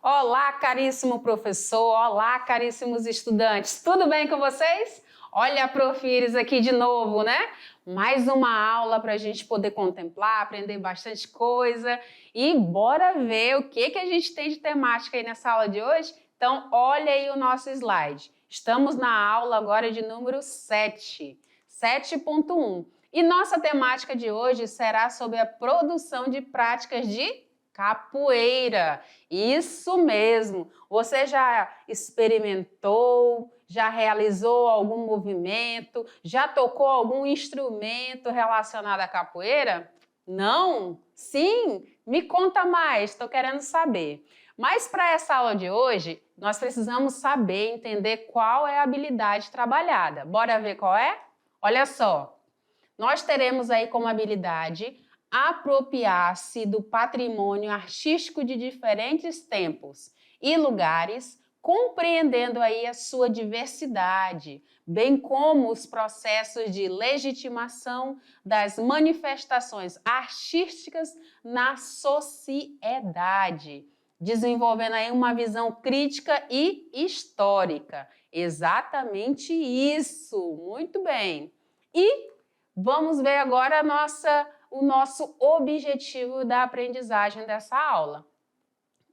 Olá, caríssimo professor, olá, caríssimos estudantes, tudo bem com vocês? Olha a Prof. Iris aqui de novo, né? Mais uma aula para a gente poder contemplar, aprender bastante coisa e bora ver o que a gente tem de temática aí nessa aula de hoje? Então, olha aí o nosso slide. Estamos na aula agora de número 7, 7.1. E nossa temática de hoje será sobre a produção de práticas de capoeira. Isso mesmo. Você já experimentou, já realizou algum movimento, já tocou algum instrumento relacionado à capoeira? Não? Sim? Me conta mais, estou querendo saber. Mas para essa aula de hoje, nós precisamos saber, entender qual é a habilidade trabalhada. Bora ver qual é? Olha só, nós teremos aí como habilidade apropriar-se do patrimônio artístico de diferentes tempos e lugares, compreendendo aí a sua diversidade, bem como os processos de legitimação das manifestações artísticas na sociedade, desenvolvendo aí uma visão crítica e histórica. Exatamente isso, muito bem. E vamos ver agora o nosso objetivo da aprendizagem dessa aula,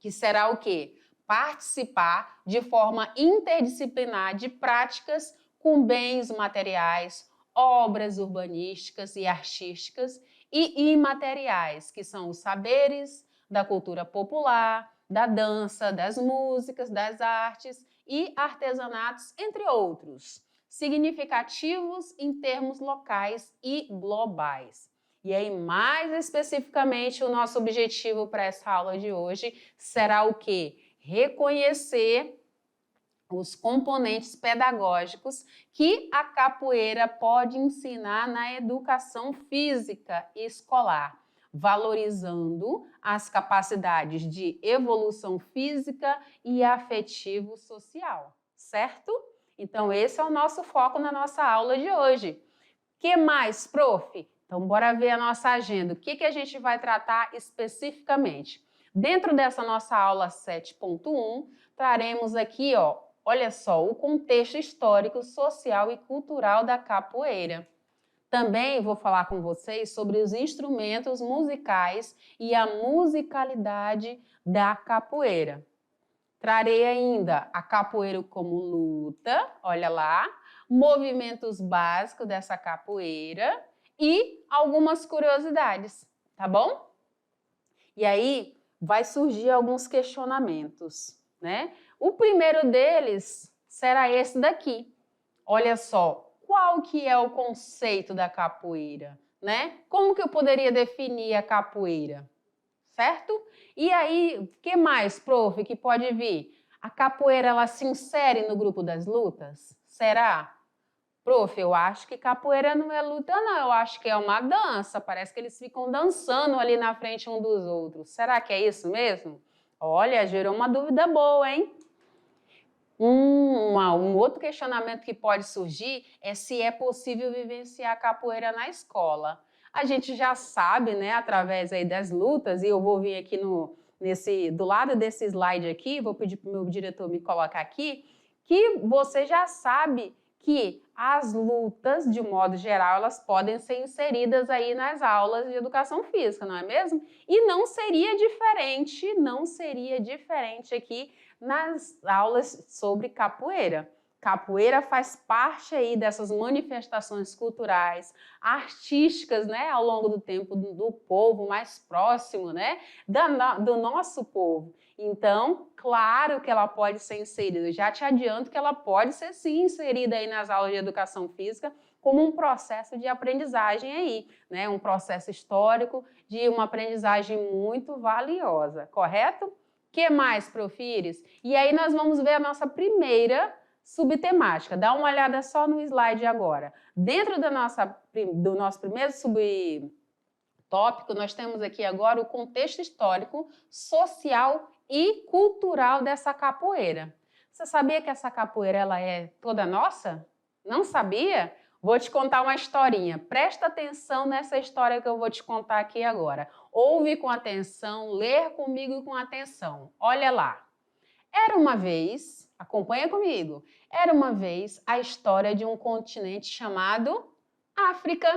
que será o quê? Participar de forma interdisciplinar de práticas com bens materiais, obras urbanísticas e artísticas e imateriais, que são os saberes da cultura popular, da dança, das músicas, das artes e artesanatos, entre outros, significativos em termos locais e globais. E aí, mais especificamente, o nosso objetivo para essa aula de hoje será o quê? Reconhecer os componentes pedagógicos que a capoeira pode ensinar na educação física escolar, valorizando as capacidades de evolução física e afetivo-social, certo? Então, esse é o nosso foco na nossa aula de hoje. Que mais, prof? Então, bora ver a nossa agenda. O que a gente vai tratar especificamente? Dentro dessa nossa aula 7.1, traremos aqui, olha só, o contexto histórico, social e cultural da capoeira. Também vou falar com vocês sobre os instrumentos musicais e a musicalidade da capoeira. Trarei ainda a capoeira como luta, olha lá, movimentos básicos dessa capoeira e algumas curiosidades, tá bom? E aí vai surgir alguns questionamentos, né? O primeiro deles será esse daqui. Olha só, qual que é o conceito da capoeira, né? Como que eu poderia definir a capoeira? Certo? E aí, o que mais, prof, que pode vir? A capoeira, ela se insere no grupo das lutas? Será? Prof, eu acho que capoeira não é luta, não. Eu acho que é uma dança. Parece que eles ficam dançando ali na frente um dos outros. Será que é isso mesmo? Olha, gerou uma dúvida boa, hein? Um outro questionamento que pode surgir é se é possível vivenciar a capoeira na escola. A gente já sabe, né, através aí das lutas, e eu vou vir aqui do lado desse slide aqui, vou pedir para o meu diretor me colocar aqui, que você já sabe que as lutas, de modo geral, elas podem ser inseridas aí nas aulas de educação física, não é mesmo? E não seria diferente aqui nas aulas sobre capoeira. Capoeira faz parte aí dessas manifestações culturais, artísticas, né, ao longo do tempo do povo mais próximo, né, do nosso povo. Então, claro que ela pode ser inserida. Eu já te adianto que ela pode ser sim inserida aí nas aulas de educação física como um processo de aprendizagem aí, né, um processo histórico de uma aprendizagem muito valiosa, correto? Que mais, Prof. Iris? E aí nós vamos ver a nossa primeira subtemática. Dá uma olhada só no slide agora. Dentro do nosso primeiro subtópico, nós temos aqui agora o contexto histórico, social e cultural dessa capoeira. Você sabia que essa capoeira ela é toda nossa? Não sabia? Vou te contar uma historinha. Presta atenção nessa história que eu vou te contar aqui agora. Ouve com atenção, ler comigo com atenção. Olha lá. Era uma vez, acompanha comigo, era uma vez a história de um continente chamado África.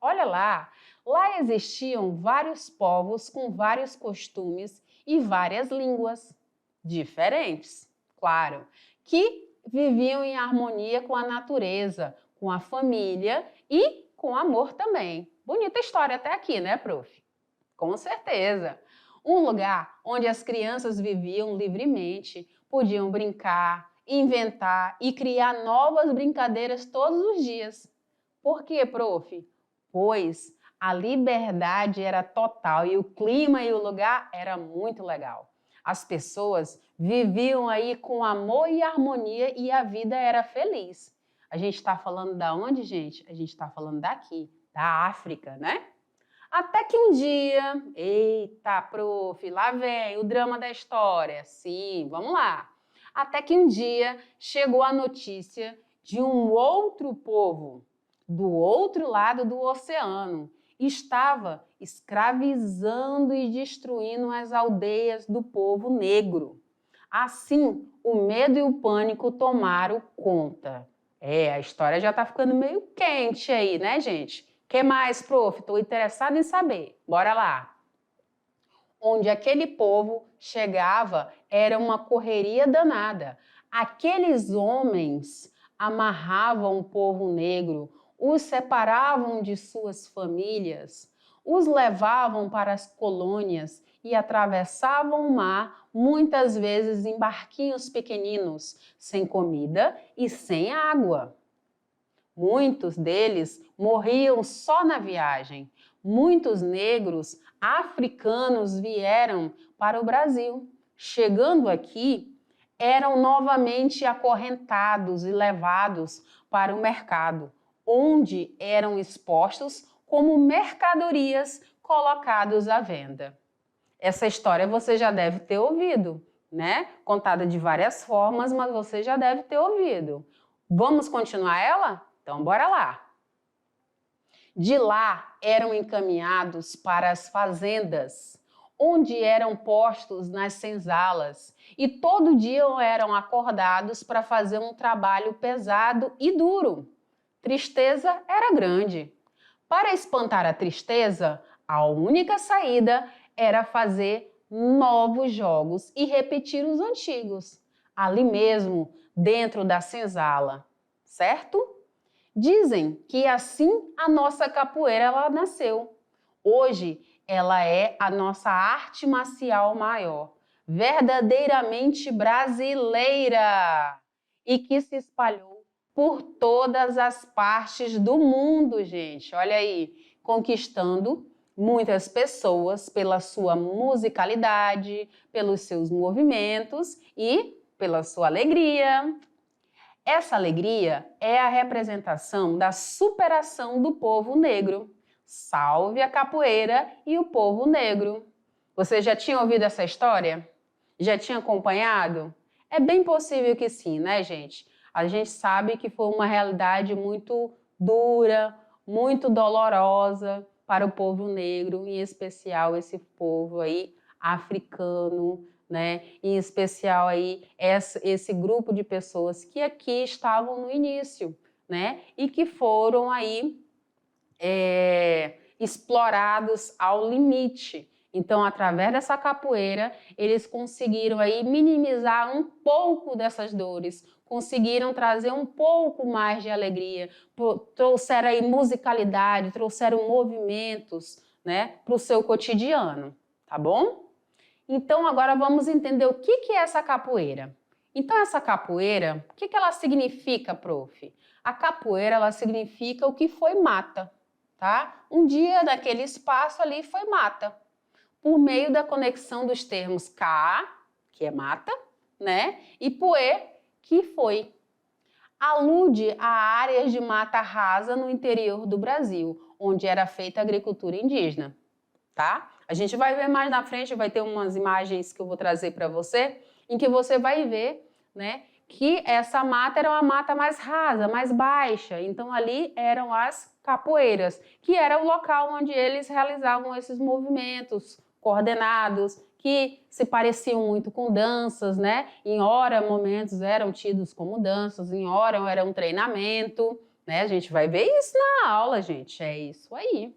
Olha lá, lá existiam vários povos com vários costumes e várias línguas diferentes, claro, que viviam em harmonia com a natureza, com a família e com amor também. Bonita história até aqui, né, prof? Com certeza. Um lugar onde as crianças viviam livremente, podiam brincar, inventar e criar novas brincadeiras todos os dias. Por quê, prof? Pois a liberdade era total e o clima e o lugar era muito legal. As pessoas viviam aí com amor e harmonia e a vida era feliz. A gente está falando da onde, gente? A gente está falando daqui, da África, né? Até que um dia, eita, prof, lá vem o drama da história. Sim, vamos lá. Até que um dia chegou a notícia de um outro povo, do outro lado do oceano, estava escravizando e destruindo as aldeias do povo negro. Assim, o medo e o pânico tomaram conta. A história já está ficando meio quente aí, né, gente? Que mais, prof? Estou interessado em saber. Bora lá. Onde aquele povo chegava era uma correria danada. Aqueles homens amarravam o povo negro, os separavam de suas famílias, os levavam para as colônias e atravessavam o mar, muitas vezes em barquinhos pequeninos, sem comida e sem água. Muitos deles morriam só na viagem. Muitos negros africanos vieram para o Brasil. Chegando aqui, eram novamente acorrentados e levados para o mercado, onde eram expostos como mercadorias colocados à venda. Essa história você já deve ter ouvido, né? Contada de várias formas, mas você já deve ter ouvido. Vamos continuar ela? Então, bora lá. De lá eram encaminhados para as fazendas, onde eram postos nas senzalas, e todo dia eram acordados para fazer um trabalho pesado e duro. Tristeza era grande. Para espantar a tristeza, a única saída era fazer novos jogos e repetir os antigos, ali mesmo, dentro da senzala, certo? Dizem que assim a nossa capoeira ela nasceu. Hoje ela é a nossa arte marcial maior, verdadeiramente brasileira e que se espalhou por todas as partes do mundo, gente. Olha aí, conquistando muitas pessoas pela sua musicalidade, pelos seus movimentos e pela sua alegria. Essa alegria é a representação da superação do povo negro. Salve a capoeira e o povo negro. Você já tinha ouvido essa história? Já tinha acompanhado? É bem possível que sim, né, gente? A gente sabe que foi uma realidade muito dura, muito dolorosa para o povo negro, em especial esse povo aí africano, né? Em especial aí esse grupo de pessoas que aqui estavam no início, né? E que foram aí explorados ao limite. Então, através dessa capoeira, eles conseguiram aí minimizar um pouco dessas dores, conseguiram trazer um pouco mais de alegria, trouxeram aí musicalidade, trouxeram movimentos, né, para o seu cotidiano, tá bom? Então, agora vamos entender o que é essa capoeira. Então, essa capoeira, o que ela significa, prof? A capoeira, ela significa o que foi mata, tá? Um dia daquele espaço ali foi mata, por meio da conexão dos termos ka, que é mata, né? E poe, que foi. Alude a áreas de mata rasa no interior do Brasil, onde era feita a agricultura indígena, tá? A gente vai ver mais na frente, vai ter umas imagens que eu vou trazer para você, em que você vai ver, né, que essa mata era uma mata mais rasa, mais baixa. Então, ali eram as capoeiras, que era o local onde eles realizavam esses movimentos coordenados, que se pareciam muito com danças, né? Em hora, momentos eram tidos como danças, em hora era um treinamento, né? A gente vai ver isso na aula, gente, é isso aí.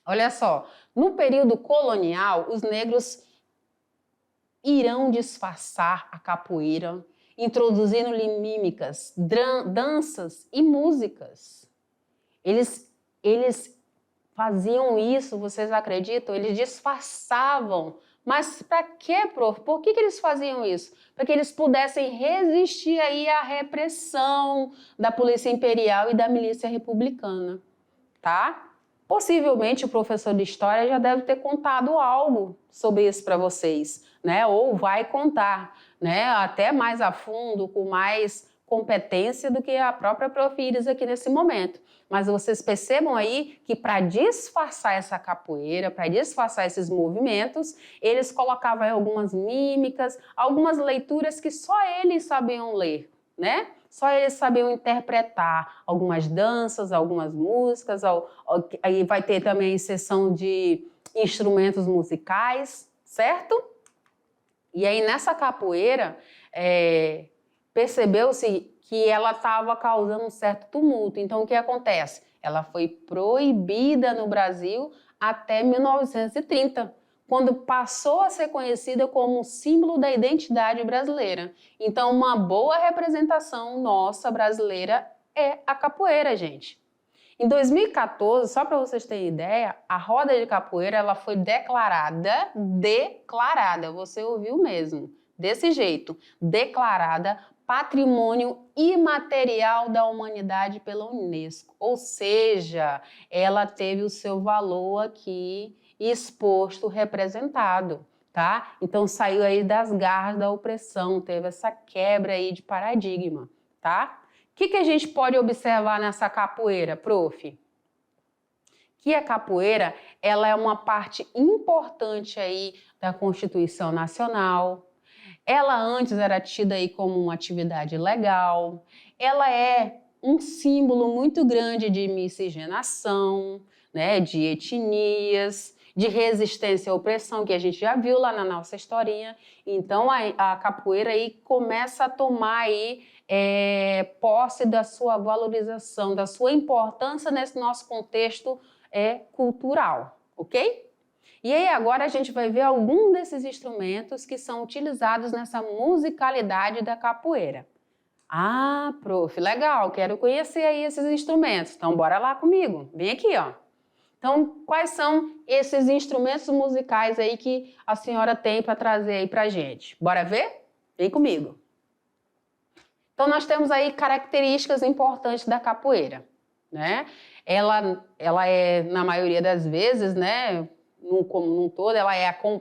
Olha só, no período colonial, os negros irão disfarçar a capoeira, introduzindo-lhe mímicas, danças e músicas. Eles faziam isso, vocês acreditam? Eles disfarçavam. Mas para quê, prof? Por que eles faziam isso? Para que eles pudessem resistir aí à repressão da Polícia Imperial e da Milícia Republicana, tá? Possivelmente o professor de História já deve ter contado algo sobre isso para vocês, né? Ou vai contar, né? Até mais a fundo, com mais competência do que a própria Prof. Iris aqui nesse momento. Mas vocês percebam aí que para disfarçar essa capoeira, para disfarçar esses movimentos, eles colocavam aí algumas mímicas, algumas leituras que só eles sabiam ler, né? Só eles sabiam interpretar algumas danças, algumas músicas, aí vai ter também a seção de instrumentos musicais, certo? E aí nessa capoeira, percebeu-se que ela estava causando um certo tumulto. Então o que acontece? Ela foi proibida no Brasil até 1930. Quando passou a ser conhecida como um símbolo da identidade brasileira. Então, uma boa representação nossa brasileira é a capoeira, gente. Em 2014, só para vocês terem ideia, a roda de capoeira ela foi declarada, você ouviu mesmo, desse jeito, declarada Patrimônio Imaterial da Humanidade pela Unesco. Ou seja, ela teve o seu valor aqui exposto, representado, tá? Então saiu aí das garras da opressão, teve essa quebra aí de paradigma, tá? O que a gente pode observar nessa capoeira, prof? Que a capoeira, ela é uma parte importante aí da Constituição Nacional. Ela antes era tida aí como uma atividade legal. Ela é um símbolo muito grande de miscigenação, né, de etnias, de resistência à opressão, que a gente já viu lá na nossa historinha. Então, a capoeira aí começa a tomar aí, posse da sua valorização, da sua importância nesse nosso contexto cultural, ok? E aí agora a gente vai ver algum desses instrumentos que são utilizados nessa musicalidade da capoeira. Ah, prof, legal, quero conhecer aí esses instrumentos. Então, bora lá comigo. Vem aqui, ó. Então, quais são esses instrumentos musicais aí que a senhora tem para trazer aí pra gente? Bora ver? Vem comigo. Então, nós temos aí características importantes da capoeira, né? Ela é, na maioria das vezes, né, como num todo, ela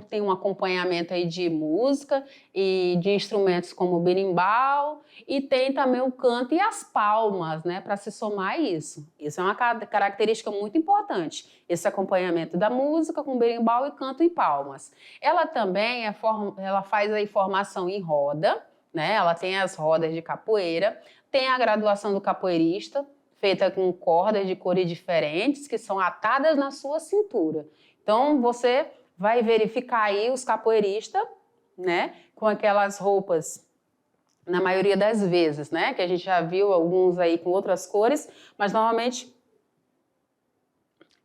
tem um acompanhamento aí de música e de instrumentos como o berimbau e tem também o canto e as palmas, né, para se somar a isso. Isso é uma característica muito importante, esse acompanhamento da música com berimbau e canto e palmas. Ela também ela faz aí formação em roda, né, ela tem as rodas de capoeira, tem a graduação do capoeirista, feita com cordas de cores diferentes que são atadas na sua cintura. Então, você vai verificar aí os capoeiristas, né, com aquelas roupas, na maioria das vezes, né, que a gente já viu alguns aí com outras cores, mas normalmente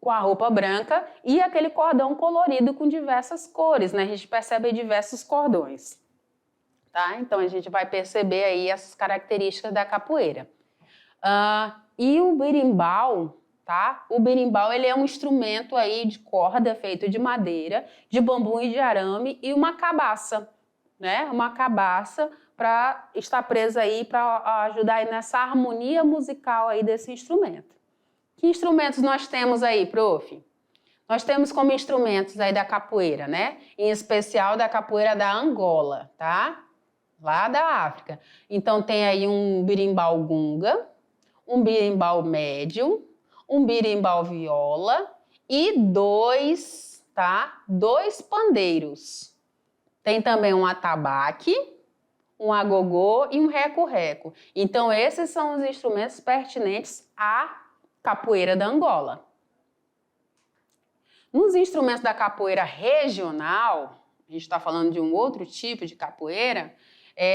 com a roupa branca e aquele cordão colorido com diversas cores, né, a gente percebe diversos cordões, tá? Então, a gente vai perceber aí essas características da capoeira. E o berimbau, tá? O berimbau ele é um instrumento aí de corda feito de madeira, de bambu e de arame e uma cabaça, né? Uma cabaça para estar presa aí para ajudar aí nessa harmonia musical aí desse instrumento. Que instrumentos nós temos aí, prof? Nós temos como instrumentos aí da capoeira, né? Em especial da capoeira da Angola, tá? Lá da África. Então tem aí um berimbau gunga, um berimbau médio, um berimbau viola e dois pandeiros. Tem também um atabaque, um agogô e um reco-reco. Então, esses são os instrumentos pertinentes à capoeira da Angola. Nos instrumentos da capoeira regional, a gente está falando de um outro tipo de capoeira,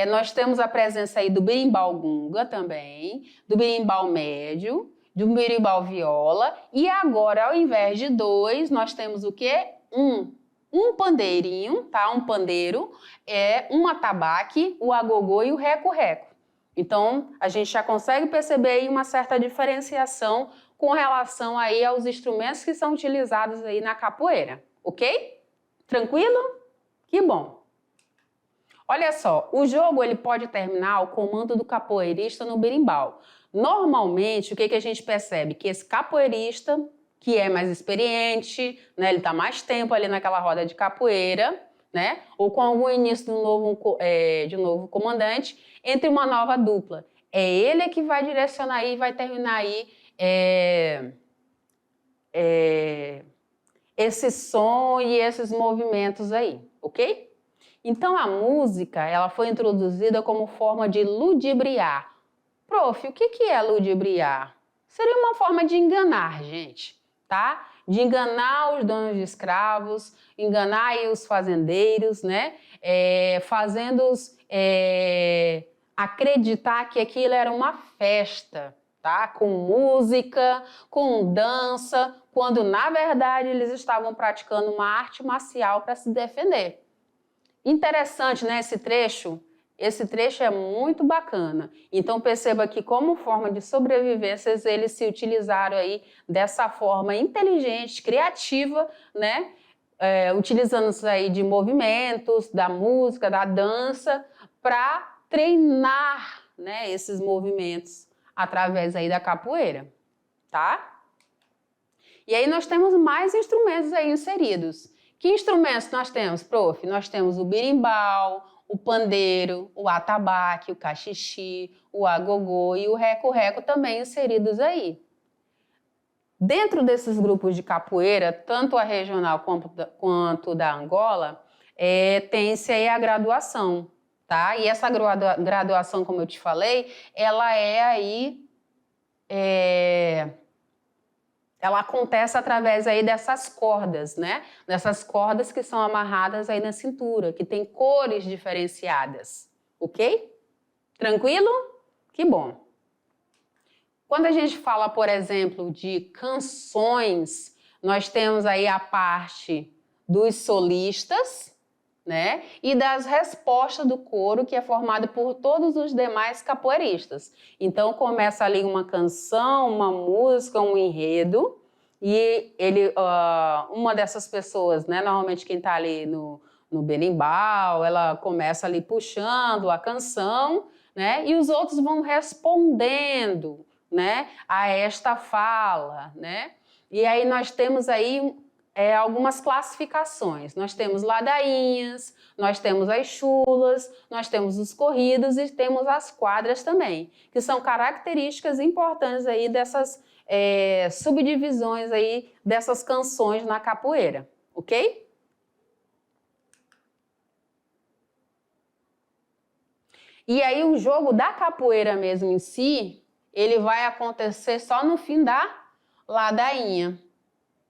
nós temos a presença aí do berimbau gunga também, do berimbau médio, do berimbau viola, e agora, ao invés de 2, nós temos o quê? Um pandeirinho, tá? Um pandeiro, um atabaque, o agogô e o reco-reco. Então, a gente já consegue perceber aí uma certa diferenciação com relação aí aos instrumentos que são utilizados aí na capoeira, ok? Tranquilo? Que bom! Olha só, o jogo ele pode terminar ao comando do capoeirista no berimbau. Normalmente, o que a gente percebe? Que esse capoeirista, que é mais experiente, né, ele está mais tempo ali naquela roda de capoeira, né, ou com algum início de um novo comandante, entre uma nova dupla. É ele que vai direcionar aí, vai terminar aí esse som e esses movimentos aí, ok? Então, a música ela foi introduzida como forma de ludibriar. Prof, o que é ludibriar? Seria uma forma de enganar, gente, tá? De enganar os donos de escravos, enganar aí os fazendeiros, né? Fazendo-os acreditar que aquilo era uma festa, tá? Com música, com dança, quando na verdade eles estavam praticando uma arte marcial para se defender. Interessante, né, esse trecho? Esse trecho é muito bacana. Então perceba que como forma de sobrevivência eles se utilizaram aí dessa forma inteligente, criativa, né? Utilizando-se aí de movimentos, da música, da dança, para treinar, né, esses movimentos através aí da capoeira, tá? E aí nós temos mais instrumentos aí inseridos. Que instrumentos nós temos, prof? Nós temos o berimbau, o pandeiro, o atabaque, o cachixi, o agogô e o reco-reco também inseridos aí. Dentro desses grupos de capoeira, tanto a regional quanto da Angola, tem-se aí a graduação, tá? E essa graduação, como eu te falei, ela ela acontece através aí dessas cordas, né? Dessas cordas que são amarradas aí na cintura, que tem cores diferenciadas, ok? Tranquilo? Que bom! Quando a gente fala, por exemplo, de canções, nós temos aí a parte dos solistas, né? E das respostas do coro, que é formado por todos os demais capoeiristas. Então, começa ali uma canção, uma música, um enredo, e uma dessas pessoas, né? Normalmente quem está ali no berimbau, ela começa ali puxando a canção, né? E os outros vão respondendo, né, a esta fala, né? E aí nós temos aí algumas classificações. Nós temos ladainhas, nós temos as chulas, nós temos os corridos e temos as quadras também, que são características importantes aí dessas subdivisões aí dessas canções na capoeira, ok? E aí o jogo da capoeira mesmo em si, ele vai acontecer só no fim da ladainha,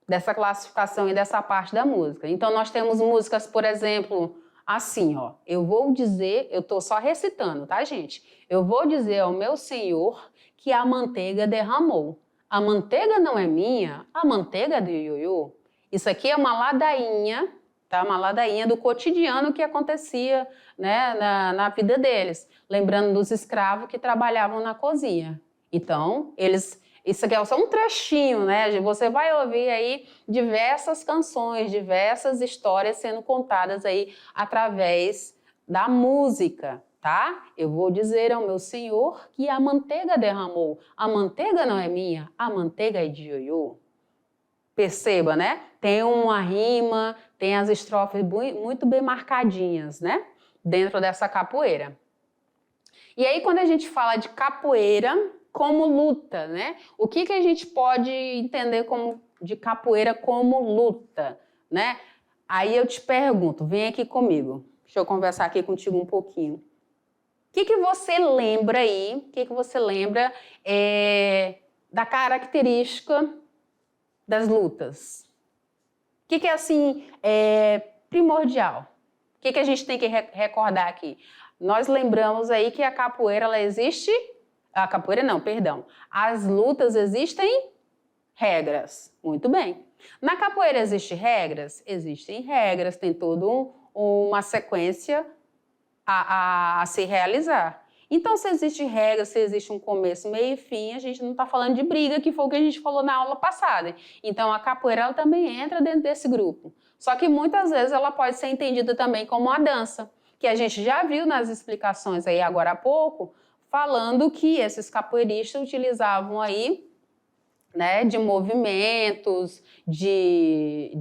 dessa classificação e dessa parte da música. Então, nós temos músicas, por exemplo, assim, ó. Eu vou dizer, eu tô só recitando, tá, gente? Eu vou dizer ao meu senhor que a manteiga derramou. A manteiga não é minha, a manteiga é do ioiô. Isso aqui é uma ladainha, tá? Uma ladainha do cotidiano que acontecia, né, na vida deles. Lembrando dos escravos que trabalhavam na cozinha. Então, isso aqui é só um trechinho, né? Você vai ouvir aí diversas canções, diversas histórias sendo contadas aí através da música, tá? Eu vou dizer ao meu senhor que a manteiga derramou. A manteiga não é minha, a manteiga é de ioiô. Perceba, né? Tem uma rima, tem as estrofes muito bem marcadinhas, né? Dentro dessa capoeira. E aí, quando a gente fala de capoeira como luta, né? O que a gente pode entender de capoeira como luta, né? Aí eu te pergunto, vem aqui comigo. Deixa eu conversar aqui contigo um pouquinho. O que você lembra aí? O que você lembra da característica das lutas? O que é assim primordial? que a gente tem que recordar aqui? Nós lembramos aí que a capoeira, ela existe... A capoeira não, perdão. As lutas existem regras. Muito bem. Na capoeira existem regras? Existem regras, tem toda uma sequência a se realizar. Então, se existe regra, se existe um começo, meio e fim, a gente não está falando de briga, que foi o que a gente falou na aula passada. Então, a capoeira ela também entra dentro desse grupo. Só que muitas vezes ela pode ser entendida também como uma dança, que a gente já viu nas explicações aí agora há pouco, falando que esses capoeiristas utilizavam aí, né, de movimentos, de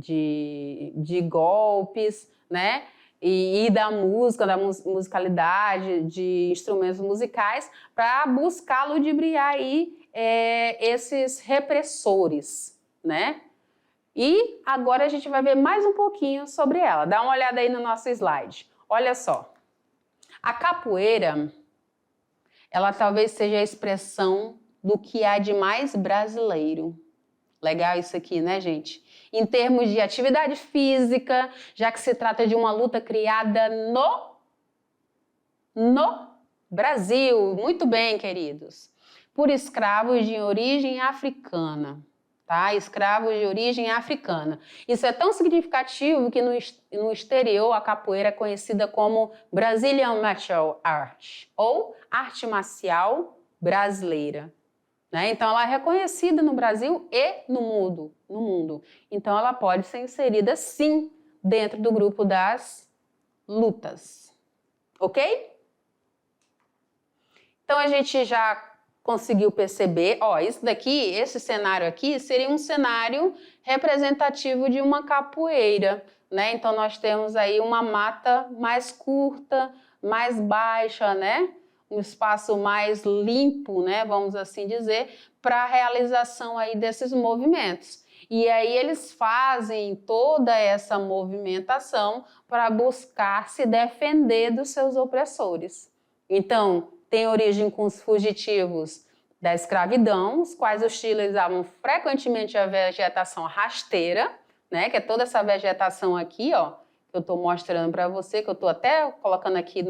golpes, né? E da música, da musicalidade, de instrumentos musicais, para buscar ludibriar aí esses repressores, né? E agora a gente vai ver mais um pouquinho sobre ela. Dá uma olhada aí no nosso slide. Olha só. A capoeira, ela talvez seja a expressão do que há de mais brasileiro. Legal isso aqui, né, gente? Em termos de atividade física, já que se trata de uma luta criada no Brasil. Muito bem, queridos. Por escravos de origem africana, tá? Escravos de origem africana. Isso é tão significativo que no exterior a capoeira é conhecida como Brazilian Martial Art, ou arte marcial brasileira. Né? Então, ela é reconhecida no Brasil e no mundo. Então, ela pode ser inserida, sim, dentro do grupo das lutas. Ok? Então, a gente já conseguiu perceber, ó, isso daqui, esse cenário aqui, seria um cenário representativo de uma capoeira, né? Então, nós temos aí uma mata mais curta, mais baixa, né? Um espaço mais limpo, né, vamos assim dizer, para a realização aí desses movimentos. E aí eles fazem toda essa movimentação para buscar se defender dos seus opressores. Então, tem origem com os fugitivos da escravidão, os quais utilizavam frequentemente a vegetação rasteira, né, que é toda essa vegetação aqui, ó, que eu estou mostrando para você, que eu estou até colocando aqui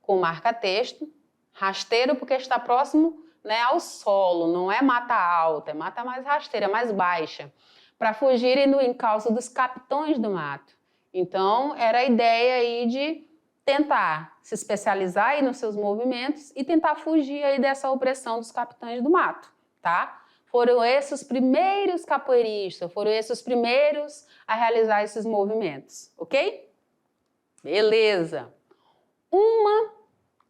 com marca-texto. Rasteiro porque está próximo, né, ao solo, não é mata alta, é mata mais rasteira, mais baixa, para fugirem do encalço dos capitões do mato. Então, era a ideia aí de tentar se especializar aí nos seus movimentos e tentar fugir aí dessa opressão dos capitães do mato, tá? Foram esses os primeiros capoeiristas, foram esses os primeiros a realizar esses movimentos, ok? Beleza. Uma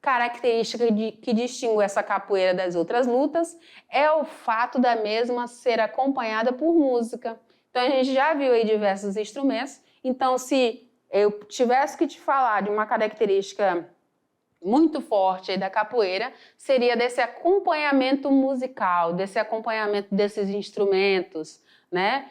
característica que distingue essa capoeira das outras lutas é o fato da mesma ser acompanhada por música. Então, a gente já viu aí diversos instrumentos. Então, se eu tivesse que te falar de uma característica muito forte aí da capoeira, seria desse acompanhamento musical, desse acompanhamento desses instrumentos, né?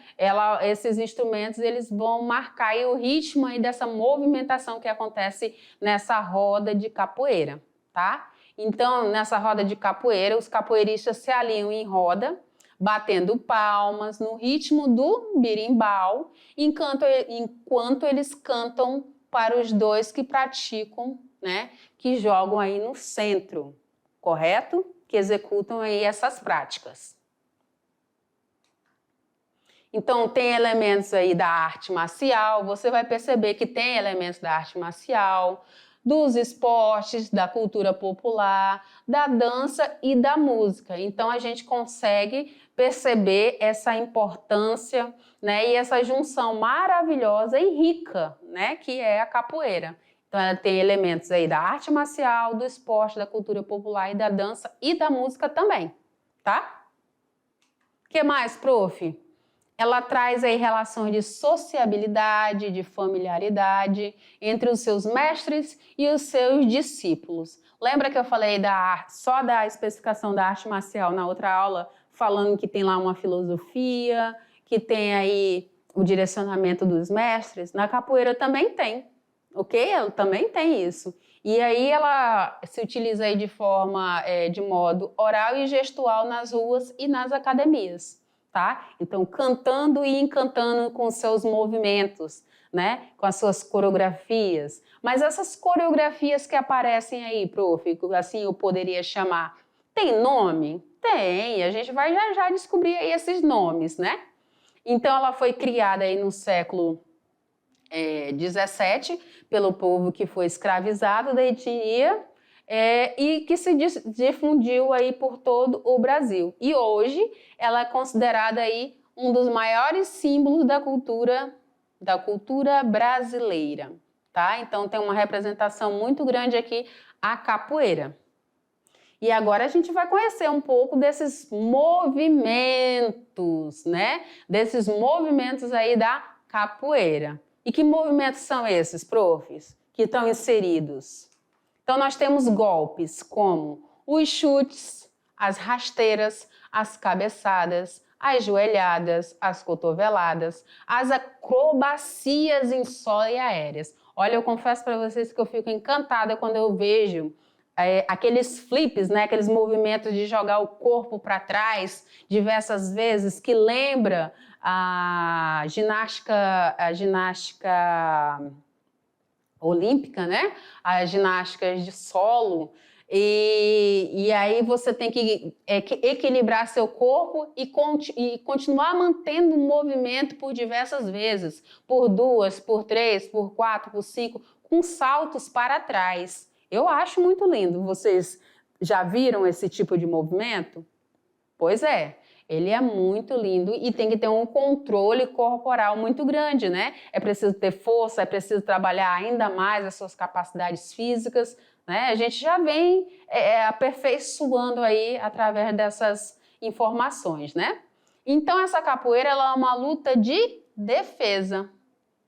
Esses instrumentos eles vão marcar aí o ritmo aí dessa movimentação que acontece nessa roda de capoeira, tá? Então, nessa roda de capoeira, os capoeiristas se alinham em roda, batendo palmas no ritmo do berimbau, enquanto eles cantam para os dois que praticam, né? Que jogam aí no centro, correto? Que executam aí essas práticas. Então, tem elementos aí da arte marcial, você vai perceber que tem elementos da arte marcial, dos esportes, da cultura popular, da dança e da música. Então, a gente consegue perceber essa importância, né, e essa junção maravilhosa e rica, né, que é a capoeira. Então, ela tem elementos aí da arte marcial, do esporte, da cultura popular e da dança e da música também, tá? O que mais, prof? Ela traz aí relações de sociabilidade, de familiaridade entre os seus mestres e os seus discípulos. Lembra que eu falei só da especificação da arte marcial na outra aula, falando que tem lá uma filosofia, que tem aí o direcionamento dos mestres? Na capoeira também tem, ok? Ela também tem isso. E aí ela se utiliza aí de modo oral e gestual nas ruas e nas academias. tá? Então, cantando e encantando com seus movimentos, né? Com as suas coreografias. Mas essas coreografias que aparecem aí, prof, assim eu poderia chamar, tem nome? Tem, a gente vai já já descobrir aí esses nomes, né? Então, ela foi criada aí no século 17 pelo povo que foi escravizado da etnia e que se difundiu aí por todo o Brasil. E hoje ela é considerada aí um dos maiores símbolos da cultura brasileira, tá? Então tem uma representação muito grande aqui a capoeira. E agora a gente vai conhecer um pouco desses movimentos, né? Desses movimentos aí da capoeira. E que movimentos são esses, profs, que estão inseridos? Então, nós temos golpes como os chutes, as rasteiras, as cabeçadas, as joelhadas, as cotoveladas, as acrobacias em solo e aéreas. Olha, eu confesso para vocês que eu fico encantada quando eu vejo aqueles flips, né, aqueles movimentos de jogar o corpo para trás diversas vezes, que lembra a ginástica olímpica, né? As ginásticas de solo. E aí você tem que equilibrar seu corpo e continuar mantendo o movimento por diversas vezes, por 2, por 3, por 4, por 5, com saltos para trás. Eu acho muito lindo. Vocês já viram esse tipo de movimento? Pois é, ele é muito lindo e tem que ter um controle corporal muito grande, né? É preciso ter força, é preciso trabalhar ainda mais as suas capacidades físicas, né? A gente já vem aperfeiçoando aí através dessas informações, né? Então, essa capoeira ela é uma luta de defesa.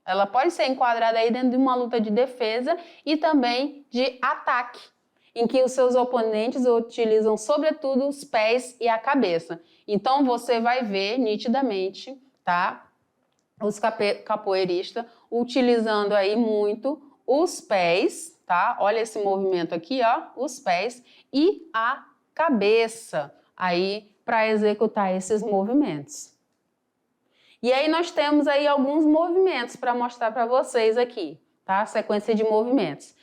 Ela pode ser enquadrada aí dentro de uma luta de defesa e também de ataque, em que os seus oponentes utilizam sobretudo os pés e a cabeça. Então você vai ver nitidamente, tá? Os capoeiristas utilizando aí muito os pés, tá? Olha esse movimento aqui, ó, os pés e a cabeça aí para executar esses movimentos. E aí nós temos aí alguns movimentos para mostrar para vocês aqui, tá? Sequência de movimentos.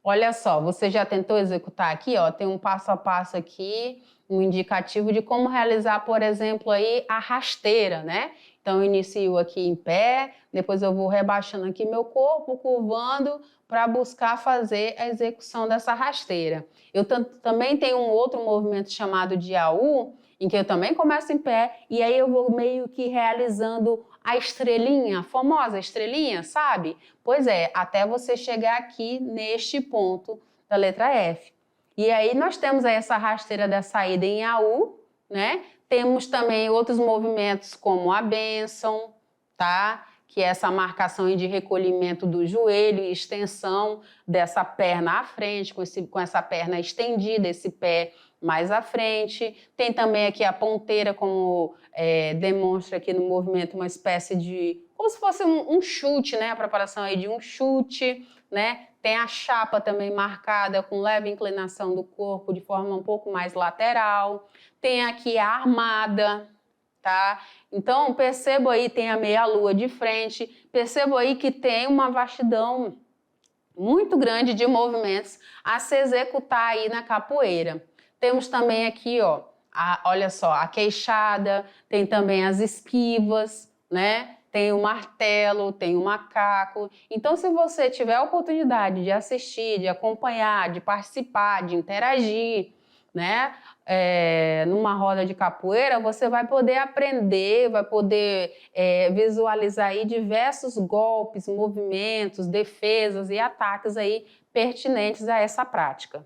Olha só, você já tentou executar aqui, ó, tem um passo a passo aqui, um indicativo de como realizar, por exemplo, aí a rasteira, né? Então eu inicio aqui em pé, depois eu vou rebaixando aqui meu corpo, curvando para buscar fazer a execução dessa rasteira. Eu também tenho um outro movimento chamado de AU, em que eu também começo em pé e aí eu vou meio que realizando a estrelinha, a famosa estrelinha, sabe? Pois é, até você chegar aqui neste ponto da letra F. E aí nós temos aí essa rasteira da saída em AU, né? Temos também outros movimentos como a bênção, tá? Que é essa marcação de recolhimento do joelho e extensão dessa perna à frente, com essa perna estendida, esse pé mais à frente. Tem também aqui a ponteira, como demonstra aqui no movimento uma espécie de, como se fosse um chute, né? A preparação aí de um chute, né? Tem a chapa também marcada com leve inclinação do corpo de forma um pouco mais lateral. Tem aqui a armada, tá? Então, percebo aí, tem a meia-lua de frente. Percebo aí que tem uma vastidão muito grande de movimentos a se executar aí na capoeira. Temos também aqui, ó, olha só, a queixada, tem também as esquivas, né? Tem o martelo, tem o macaco. Então, se você tiver a oportunidade de assistir, de acompanhar, de participar, de interagir, né? Numa roda de capoeira, você vai poder aprender, vai poder visualizar aí diversos golpes, movimentos, defesas e ataques aí pertinentes a essa prática. O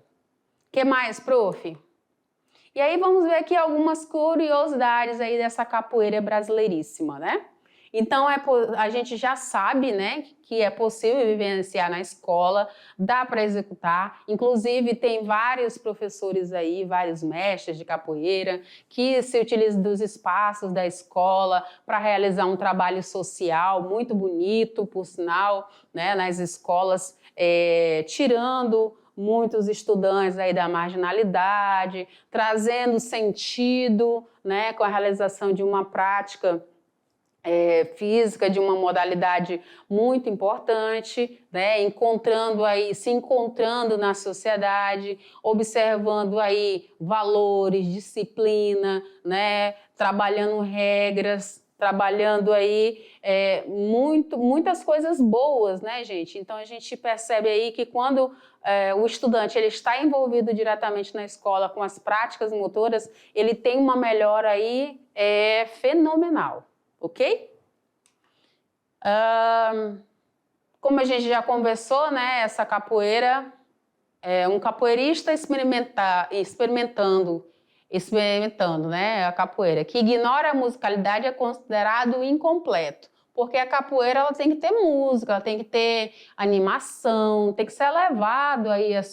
que mais, prof? E aí vamos ver aqui algumas curiosidades aí dessa capoeira brasileiríssima, né? Então, a gente já sabe, né, que é possível vivenciar na escola, dá para executar. Inclusive, tem vários professores aí, vários mestres de capoeira, que se utilizam dos espaços da escola para realizar um trabalho social muito bonito, por sinal, né, nas escolas, tirando muitos estudantes aí da marginalidade, trazendo sentido, né, com a realização de uma prática física, de uma modalidade muito importante, né, se encontrando na sociedade, observando aí valores, disciplina, né, trabalhando regras, trabalhando aí muitas coisas boas, né, gente? Então a gente percebe aí que quando o estudante ele está envolvido diretamente na escola com as práticas motoras, ele tem uma melhora aí fenomenal, ok? Como a gente já conversou, né, essa capoeira um capoeirista experimentando, né, a capoeira, que ignora a musicalidade é considerado incompleto, porque a capoeira ela tem que ter música, ela tem que ter animação, tem que ser elevado aí a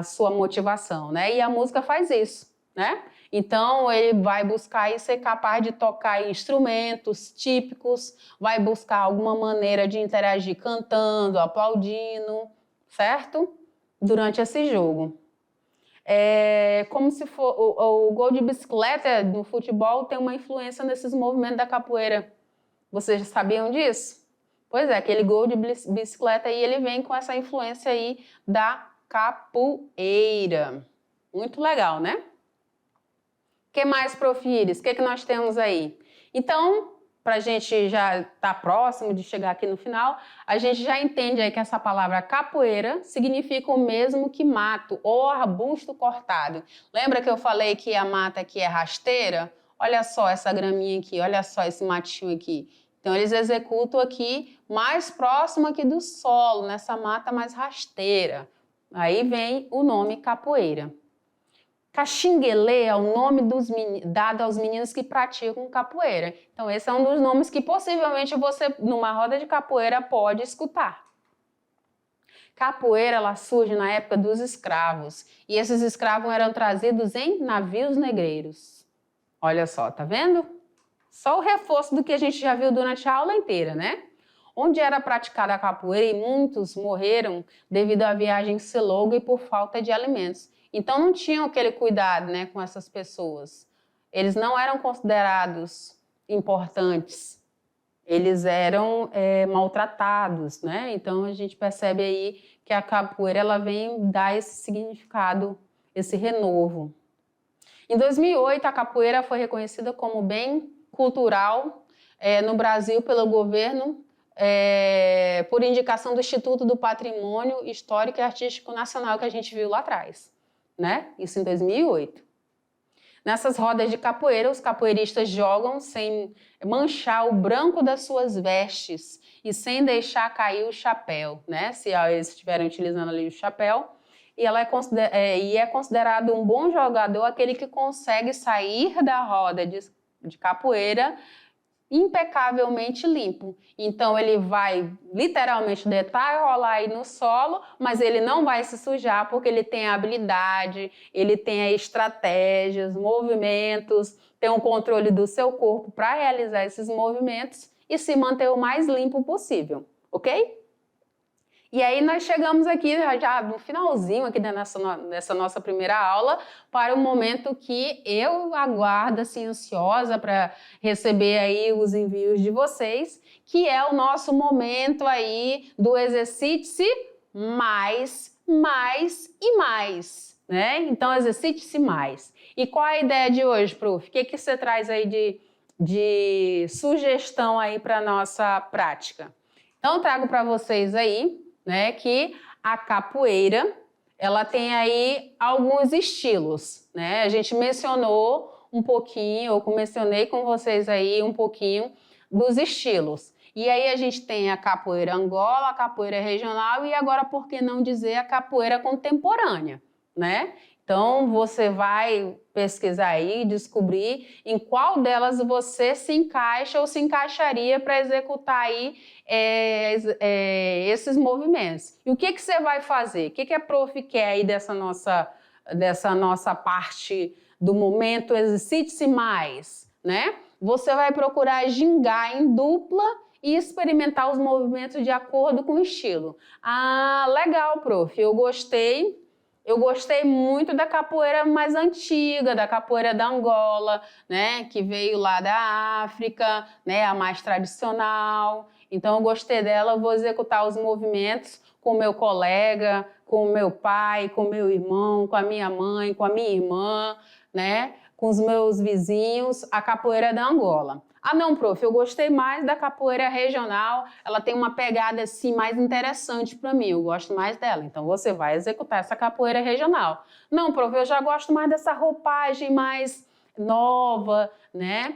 sua motivação, né? E a música faz isso, né? Então ele vai buscar aí ser capaz de tocar instrumentos típicos, vai buscar alguma maneira de interagir cantando, aplaudindo, certo? Durante esse jogo. Como se for o gol de bicicleta no futebol tem uma influência nesses movimentos da capoeira. Vocês sabiam disso? Pois é, aquele gol de bicicleta aí, ele vem com essa influência aí da capoeira. Muito legal, né? O que mais, Prof. Iris? O que nós temos aí? Então, para a gente já estar próximo de chegar aqui no final, a gente já entende aí que essa palavra capoeira significa o mesmo que mato ou arbusto cortado. Lembra que eu falei que a mata aqui é rasteira? Olha só essa graminha aqui, olha só esse matinho aqui. Então, eles executam aqui mais próximo aqui do solo, nessa mata mais rasteira. Aí vem o nome capoeira. Caxinguelê é o nome dado aos meninos que praticam capoeira. Então, esse é um dos nomes que possivelmente você, numa roda de capoeira, pode escutar. Capoeira, ela surge na época dos escravos. E esses escravos eram trazidos em navios negreiros. Olha só, tá vendo? Só o reforço do que a gente já viu durante a aula inteira, né? Onde era praticada a capoeira e muitos morreram devido à viagem ser longa e por falta de alimentos. Então não tinham aquele cuidado, né, com essas pessoas. Eles não eram considerados importantes. Eles eram maltratados, né? Então a gente percebe aí que a capoeira ela vem dar esse significado, esse renovo. Em 2008 a capoeira foi reconhecida como bem cultural no Brasil pelo governo por indicação do Instituto do Patrimônio Histórico e Artístico Nacional que a gente viu lá atrás. Né? Isso em 2008. Nessas rodas de capoeira, os capoeiristas jogam sem manchar o branco das suas vestes e sem deixar cair o chapéu, né? Se eles estiverem utilizando ali o chapéu. E é considerado um bom jogador aquele que consegue sair da roda de capoeira impecavelmente limpo. Então ele vai literalmente deitar e rolar aí no solo, mas ele não vai se sujar porque ele tem a habilidade, ele tem estratégias, movimentos, tem um controle do seu corpo para realizar esses movimentos e se manter o mais limpo possível, ok? E aí nós chegamos aqui já no finalzinho aqui dessa nossa primeira aula para o momento que eu aguardo assim ansiosa para receber aí os envios de vocês, que é o nosso momento aí do exercite-se mais e mais, né? Então exercite-se mais. E qual é a ideia de hoje, Prof? O que você traz aí de sugestão aí para nossa prática? Então trago para vocês aí né, que a capoeira, ela tem aí alguns estilos, né? A gente mencionou um pouquinho, eu mencionei com vocês aí um pouquinho dos estilos. E aí a gente tem a capoeira Angola, a capoeira regional e agora, por que não dizer, a capoeira contemporânea, né? Então, você vai pesquisar aí, descobrir em qual delas você se encaixa ou se encaixaria para executar aí esses movimentos. E o que você vai fazer? O que a Prof quer aí dessa nossa parte do momento exercite-se mais, né? Você vai procurar gingar em dupla e experimentar os movimentos de acordo com o estilo. Ah, legal, prof, eu gostei. Eu gostei muito da capoeira mais antiga, da capoeira da Angola, né, que veio lá da África, né, a mais tradicional. Então, eu gostei dela, eu vou executar os movimentos com o meu colega, com o meu pai, com o meu irmão, com a minha mãe, com a minha irmã, né, com os meus vizinhos, a capoeira da Angola. Ah, não, prof, eu gostei mais da capoeira regional, ela tem uma pegada assim mais interessante para mim, eu gosto mais dela, então você vai executar essa capoeira regional. Não, prof, eu já gosto mais dessa roupagem mais nova, né?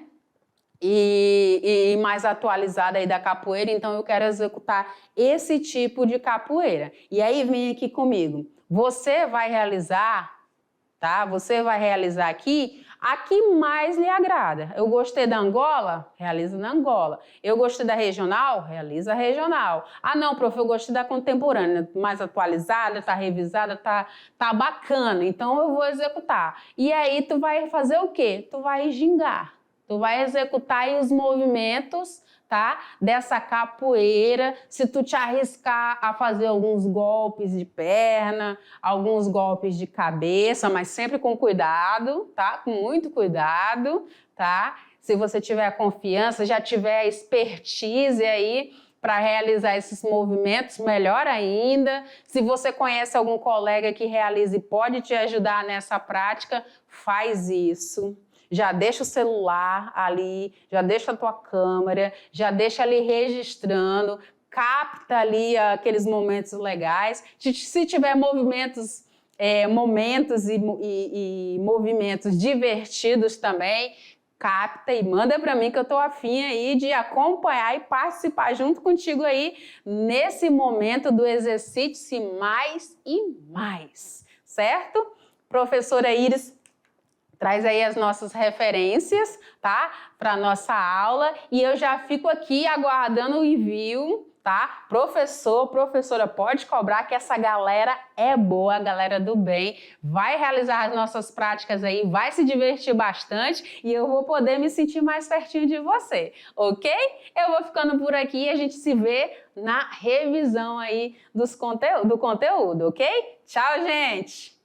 E mais atualizada aí da capoeira, então eu quero executar esse tipo de capoeira. E aí vem aqui comigo, você vai realizar, tá? Você vai realizar aqui a que mais lhe agrada. Eu gostei da Angola? Realiza na Angola. Eu gostei da regional? Realiza a regional. Ah, não, prof, eu gostei da contemporânea, mais atualizada, tá revisada, tá bacana, então eu vou executar. E aí tu vai fazer o quê? Tu vai gingar. Tu vai executar aí os movimentos, tá? Dessa capoeira. Se tu te arriscar a fazer alguns golpes de perna, alguns golpes de cabeça, mas sempre com cuidado, tá? Com muito cuidado, tá? Se você tiver confiança, já tiver expertise aí para realizar esses movimentos, melhor ainda. Se você conhece algum colega que realize e pode te ajudar nessa prática, faz isso. Já deixa o celular ali, já deixa a tua câmera, já deixa ali registrando, capta ali aqueles momentos legais. Se tiver momentos e movimentos divertidos também, capta e manda para mim que eu estou afim aí de acompanhar e participar junto contigo aí nesse momento do exercite-se mais e mais, certo? Professora Iris, traz aí as nossas referências, tá? Para nossa aula e eu já fico aqui aguardando o envio, tá? Professora, pode cobrar que essa galera é boa, a galera do bem, vai realizar as nossas práticas aí, vai se divertir bastante e eu vou poder me sentir mais pertinho de você, ok? Eu vou ficando por aqui e a gente se vê na revisão aí do conteúdo, ok? Tchau, gente!